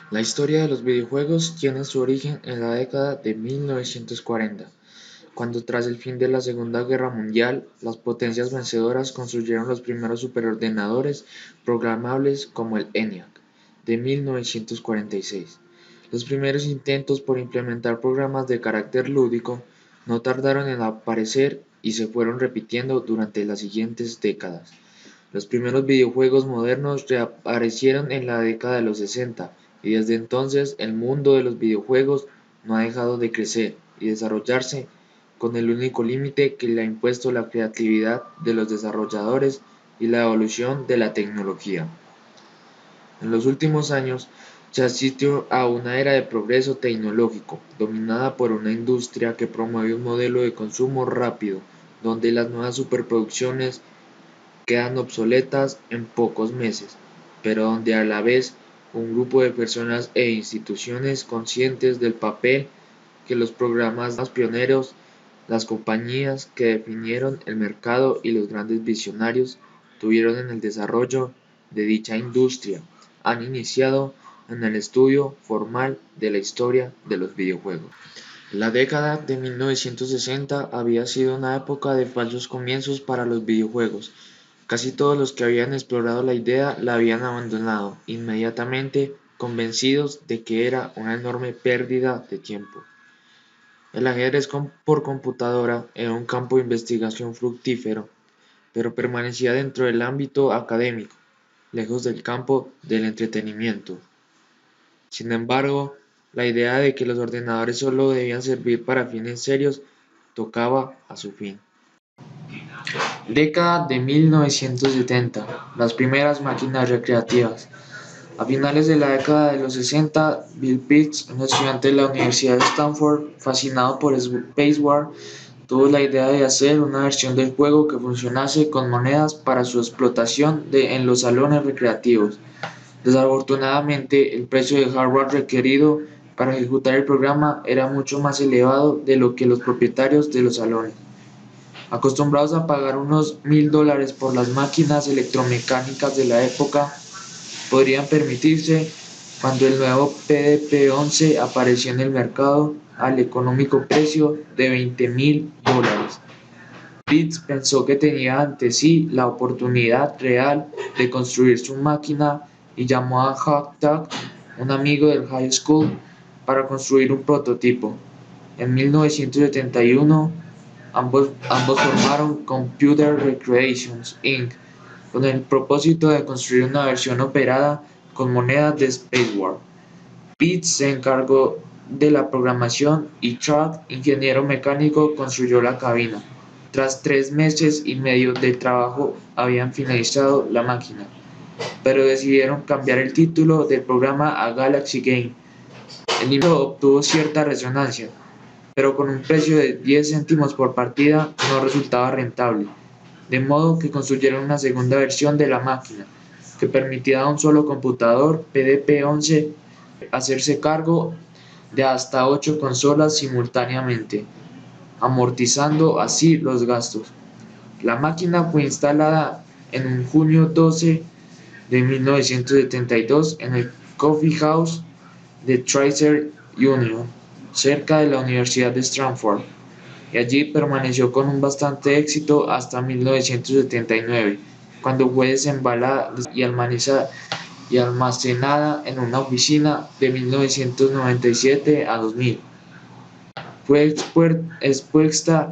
La historia de los videojuegos tiene su origen en la década de 1940, cuando tras el fin de la Segunda Guerra Mundial, las potencias vencedoras construyeron los primeros superordenadores programables como el ENIAC de 1946. Los primeros intentos por implementar programas de carácter lúdico no tardaron en aparecer y se fueron repitiendo durante las siguientes décadas. Los primeros videojuegos modernos reaparecieron en la década de los 60 y desde entonces el mundo de los videojuegos no ha dejado de crecer y desarrollarse con el único límite que le ha impuesto la creatividad de los desarrolladores y la evolución de la tecnología. En los últimos años se asistió a una era de progreso tecnológico, dominada por una industria que promueve un modelo de consumo rápido, donde las nuevas superproducciones quedan obsoletas en pocos meses, pero donde a la vez un grupo de personas e instituciones conscientes del papel que los programas más pioneros, las compañías que definieron el mercado y los grandes visionarios tuvieron en el desarrollo de dicha industria, han iniciado en el estudio formal de la historia de los videojuegos. La década de 1960 había sido una época de falsos comienzos para los videojuegos. Casi todos los que habían explorado la idea la habían abandonado inmediatamente, convencidos de que era una enorme pérdida de tiempo. El ajedrez por computadora era un campo de investigación fructífero, pero permanecía dentro del ámbito académico, lejos del campo del entretenimiento. Sin embargo, la idea de que los ordenadores solo debían servir para fines serios tocaba a su fin. Década de 1970. Las primeras máquinas recreativas. A finales de la década de los 60, Bill Pitts, un estudiante de la Universidad de Stanford, fascinado por Spacewar, tuvo la idea de hacer una versión del juego que funcionase con monedas para su explotación en los salones recreativos. Desafortunadamente, el precio de hardware requerido para ejecutar el programa era mucho más elevado de lo que los propietarios de los salones, acostumbrados a pagar unos $1000 por las máquinas electromecánicas de la época, podrían permitirse. Cuando el nuevo PDP-11 apareció en el mercado al económico precio de $20,000. Pitts pensó que tenía ante sí la oportunidad real de construir su máquina y llamó a Hawk Tuck, un amigo del high school, para construir un prototipo. En 1971, ambos formaron Computer Recreations Inc., con el propósito de construir una versión operada con monedas de Spacewar. Pitts se encargó de la programación y Tuck, ingeniero mecánico, construyó la cabina. Tras 3 meses y medio de trabajo habían finalizado la máquina, pero decidieron cambiar el título del programa a Galaxy Game. El libro obtuvo cierta resonancia, pero con un precio de 10 céntimos por partida no resultaba rentable, de modo que construyeron una segunda versión de la máquina, que permitía a un solo computador PDP-11 hacerse cargo de hasta 8 consolas simultáneamente, amortizando así los gastos. La máquina fue instalada en junio 12 de 1972 en el Coffee House de Tracer Union, cerca de la Universidad de Stanford, y allí permaneció con un bastante éxito hasta 1979, cuando fue desembalada y almacenada en una oficina de 1997 a 2000. Fue expuesta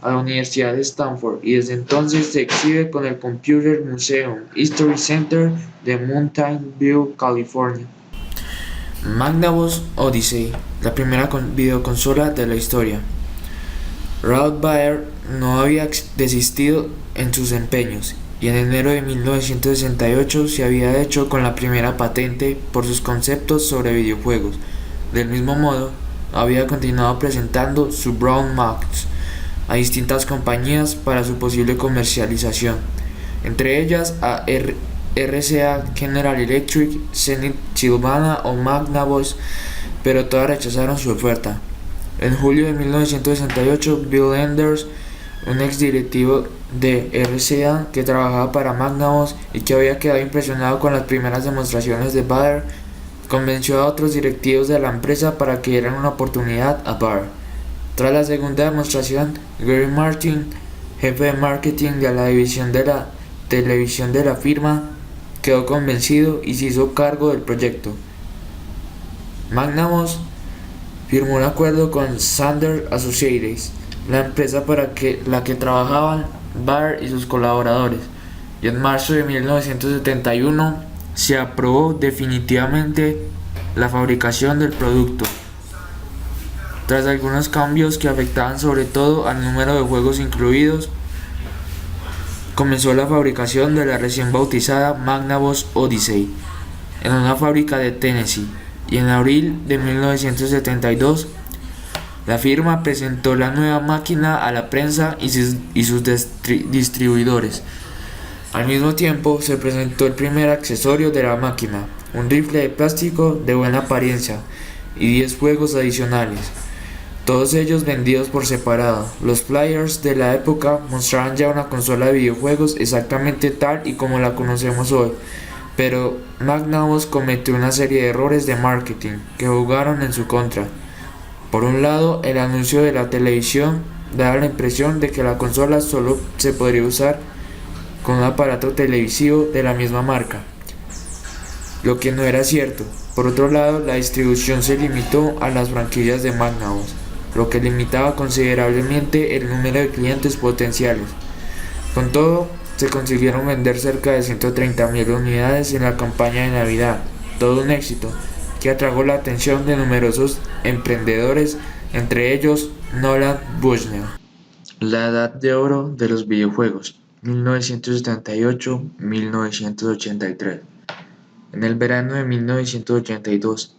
a la Universidad de Stanford y desde entonces se exhibe con el Computer Museum History Center de Mountain View, California. Magnavox Odyssey, la primera videoconsola de la historia. Ralph Baer no había desistido en sus empeños y en enero de 1968 se había hecho con la primera patente por sus conceptos sobre videojuegos. Del mismo modo, había continuado presentando su Brown Max a distintas compañías para su posible comercialización, entre ellas a RCA, General Electric, Zenith, Sylvana o Magnavox, pero todas rechazaron su oferta. En julio de 1968, Bill Enders, un exdirectivo de RCA que trabajaba para Magnavox y que había quedado impresionado con las primeras demostraciones de Baer, convenció a otros directivos de la empresa para que dieran una oportunidad a Barr. Tras la segunda demostración, Gary Martin, jefe de marketing de la división de la televisión de la firma, quedó convencido y se hizo cargo del proyecto. Magnavox firmó un acuerdo con Sander Associates, la empresa para la que trabajaban Barr y sus colaboradores, y en marzo de 1971 se aprobó definitivamente la fabricación del producto. Tras algunos cambios que afectaban sobre todo al número de juegos incluidos, comenzó la fabricación de la recién bautizada Magnavox Odyssey en una fábrica de Tennessee, y en abril de 1972 la firma presentó la nueva máquina a la prensa y sus distribuidores. Al mismo tiempo se presentó el primer accesorio de la máquina, un rifle de plástico de buena apariencia y 10 juegos adicionales, todos ellos vendidos por separado. Los flyers de la época mostraban ya una consola de videojuegos exactamente tal y como la conocemos hoy, pero Magnavox cometió una serie de errores de marketing que jugaron en su contra. Por un lado, el anuncio de la televisión daba la impresión de que la consola solo se podría usar con un aparato televisivo de la misma marca, lo que no era cierto. Por otro lado, la distribución se limitó a las franquicias de Magnavox, lo que limitaba considerablemente el número de clientes potenciales. Con todo, se consiguieron vender cerca de 130.000 unidades en la campaña de Navidad, todo un éxito que atrajo la atención de numerosos emprendedores, entre ellos Nolan Bushnell. La edad de oro de los videojuegos, 1978-1983. En el verano de 1982,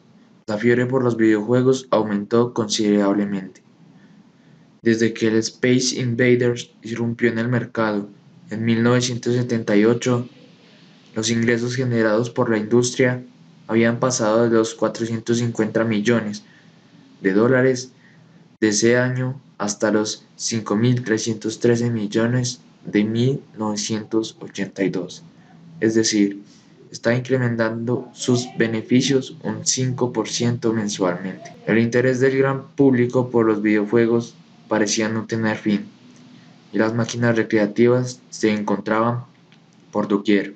la fiebre por los videojuegos aumentó considerablemente. Desde que el Space Invaders irrumpió en el mercado en 1978, los ingresos generados por la industria habían pasado de los 450 millones de dólares de ese año hasta los 5.313 millones de 1982. Es decir, está incrementando sus beneficios un 5% mensualmente. El interés del gran público por los videojuegos parecía no tener fin, y las máquinas recreativas se encontraban por doquier,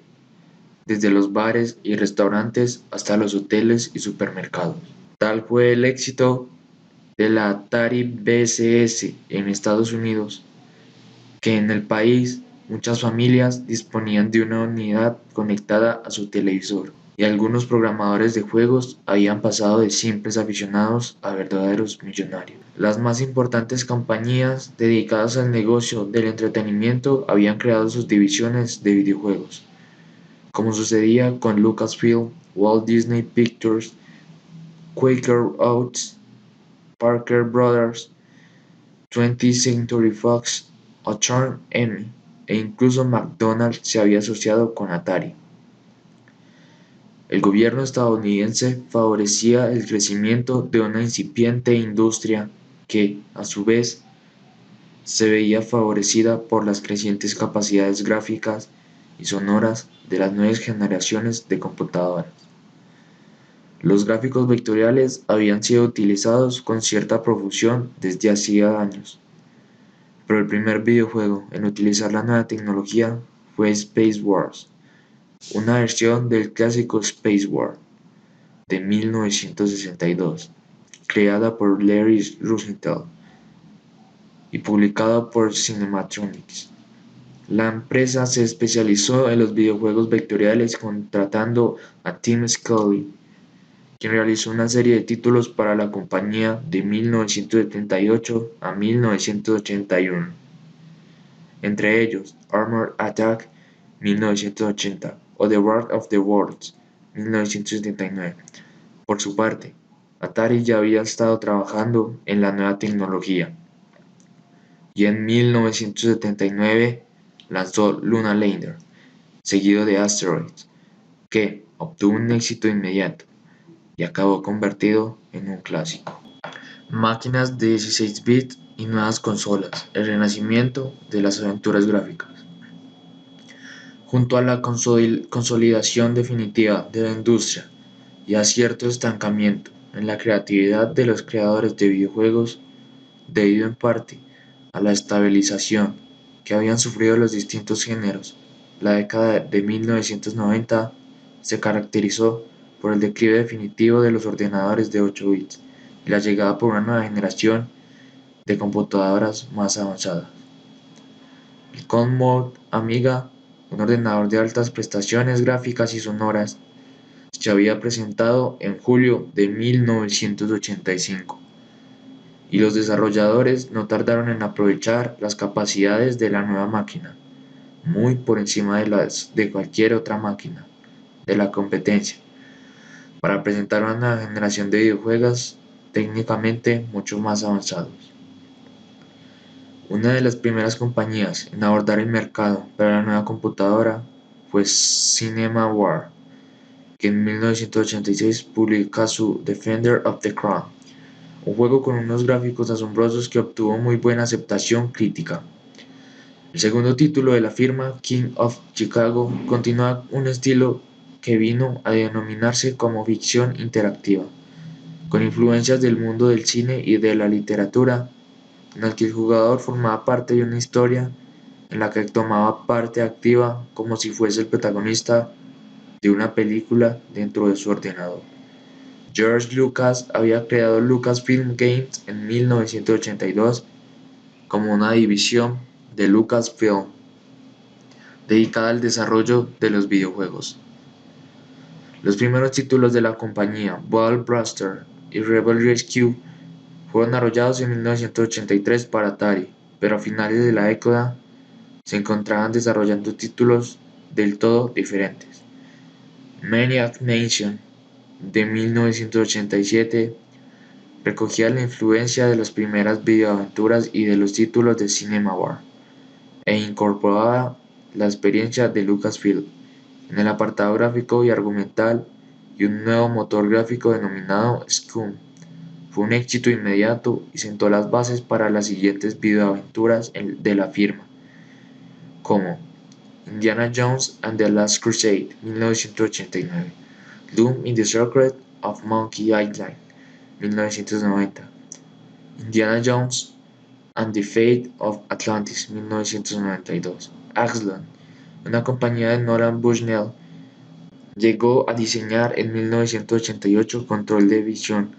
desde los bares y restaurantes hasta los hoteles y supermercados. Tal fue el éxito de la Atari VCS en Estados Unidos, que en el país muchas familias disponían de una unidad conectada a su televisor, y algunos programadores de juegos habían pasado de simples aficionados a verdaderos millonarios. Las más importantes compañías dedicadas al negocio del entretenimiento habían creado sus divisiones de videojuegos, como sucedía con Lucasfilm, Walt Disney Pictures, Quaker Oats, Parker Brothers, 20th Century Fox o Turn M, e incluso McDonald's se había asociado con Atari. El gobierno estadounidense favorecía el crecimiento de una incipiente industria que, a su vez, se veía favorecida por las crecientes capacidades gráficas y sonoras de las nuevas generaciones de computadoras. Los gráficos vectoriales habían sido utilizados con cierta profusión desde hacía años, pero el primer videojuego en utilizar la nueva tecnología fue Space Wars, una versión del clásico Space War de 1962, creada por Larry Rosenthal y publicada por Cinematronics. La empresa se especializó en los videojuegos vectoriales contratando a Tim Scully, quien realizó una serie de títulos para la compañía de 1978 a 1981, entre ellos Armored Attack 1980 o The War of the Worlds 1979. Por su parte, Atari ya había estado trabajando en la nueva tecnología, y en 1979 lanzó Luna Lander, seguido de Asteroids, que obtuvo un éxito inmediato y acabó convertido en un clásico. Máquinas de 16 bits y nuevas consolas, el renacimiento de las aventuras gráficas. Junto a la consolidación definitiva de la industria y a cierto estancamiento en la creatividad de los creadores de videojuegos debido en parte a la estabilización que habían sufrido los distintos géneros. La década de 1990 se caracterizó por el declive definitivo de los ordenadores de 8 bits y la llegada por una nueva generación de computadoras más avanzadas. El Commodore Amiga, un ordenador de altas prestaciones gráficas y sonoras, se había presentado en julio de 1985 y los desarrolladores no tardaron en aprovechar las capacidades de la nueva máquina, muy por encima de las de cualquier otra máquina de la competencia, para presentar una nueva generación de videojuegos técnicamente mucho más avanzados. Una de las primeras compañías en abordar el mercado para la nueva computadora fue CinemaWare, que en 1986 publica su Defender of the Crown, un juego con unos gráficos asombrosos que obtuvo muy buena aceptación crítica. El segundo título de la firma, King of Chicago, continúa un estilo que vino a denominarse como ficción interactiva, con influencias del mundo del cine y de la literatura, en el que el jugador formaba parte de una historia en la que tomaba parte activa como si fuese el protagonista de una película dentro de su ordenador. George Lucas había creado Lucasfilm Games en 1982 como una división de Lucasfilm dedicada al desarrollo de los videojuegos. Los primeros títulos de la compañía, Ball Buster y Rebel Rescue, fueron desarrollados en 1983 para Atari, pero a finales de la década se encontraban desarrollando títulos del todo diferentes. Maniac Mansion de 1987 recogía la influencia de las primeras videoaventuras y de los títulos de CinemaWare e incorporaba la experiencia de Lucasfilm en el apartado gráfico y argumental y un nuevo motor gráfico denominado Scum. Fue un éxito inmediato y sentó las bases para las siguientes videoaventuras de la firma, como Indiana Jones and the Last Crusade, 1989, Doom in the Secret of Monkey Island, 1990, Indiana Jones and the Fate of Atlantis, 1992, Axlon, una compañía de Nolan Bushnell, llegó a diseñar en 1988 Control de Visión,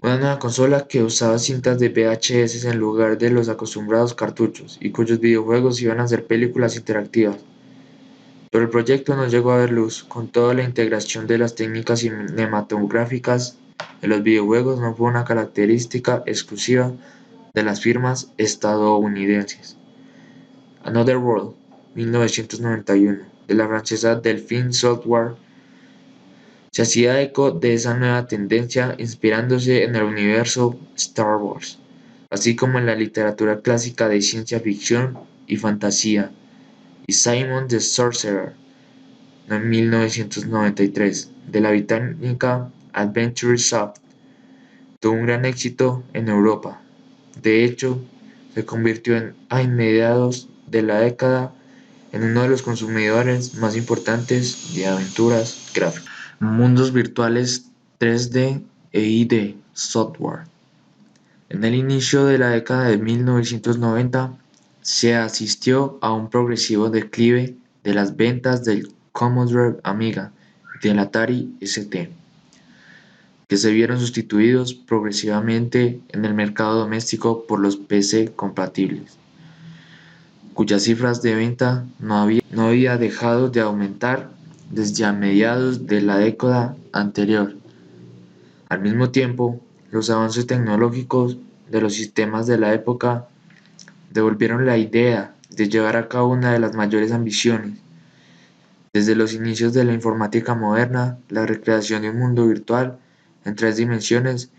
una nueva consola que usaba cintas de VHS en lugar de los acostumbrados cartuchos y cuyos videojuegos iban a ser películas interactivas. Pero el proyecto no llegó a ver luz. Con toda la integración de las técnicas cinematográficas en los videojuegos no fue una característica exclusiva de las firmas estadounidenses. Another World, 1991, de la francesa Delphine Software, se hacía eco de esa nueva tendencia inspirándose en el universo Star Wars, así como en la literatura clásica de ciencia ficción y fantasía, y Simon the Sorcerer, en 1993, de la británica Adventure Soft, tuvo un gran éxito en Europa. De hecho, se convirtió a mediados de la década en uno de los consumidores más importantes de aventuras gráficas. Mundos virtuales 3D e ID Software. En el inicio de la década de 1990, se asistió a un progresivo declive de las ventas del Commodore Amiga y del Atari ST, que se vieron sustituidos progresivamente en el mercado doméstico por los PC compatibles, cuyas cifras de venta no había dejado de aumentar desde a mediados de la década anterior. Al mismo tiempo, los avances tecnológicos de los sistemas de la época devolvieron la idea de llevar a cabo una de las mayores ambiciones. Desde los inicios de la informática moderna, la recreación de un mundo virtual en 3 dimensiones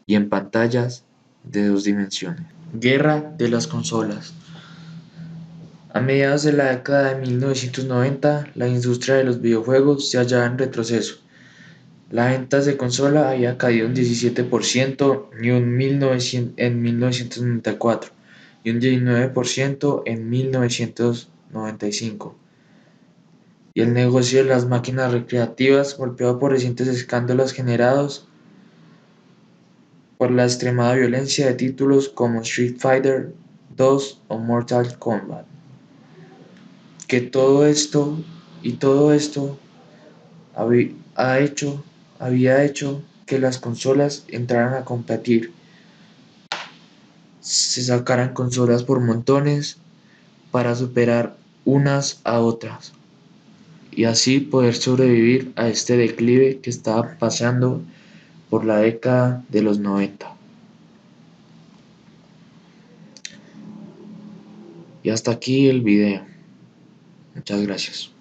y en pantallas de 2 dimensiones. Guerra de las consolas. A mediados de la década de 1990, la industria de los videojuegos se hallaba en retroceso. Las ventas de consola había caído un 17% en 1994 y un 19% en 1995. y el negocio de las máquinas recreativas, golpeado por recientes escándalos generados por la extremada violencia de títulos como Street Fighter 2 o Mortal Kombat. Que todo esto había hecho que las consolas entraran a competir, se sacaran consolas por montones para superar unas a otras y así poder sobrevivir a este declive que estaba pasando por la década de los 90. Y hasta aquí el video. Muchas gracias.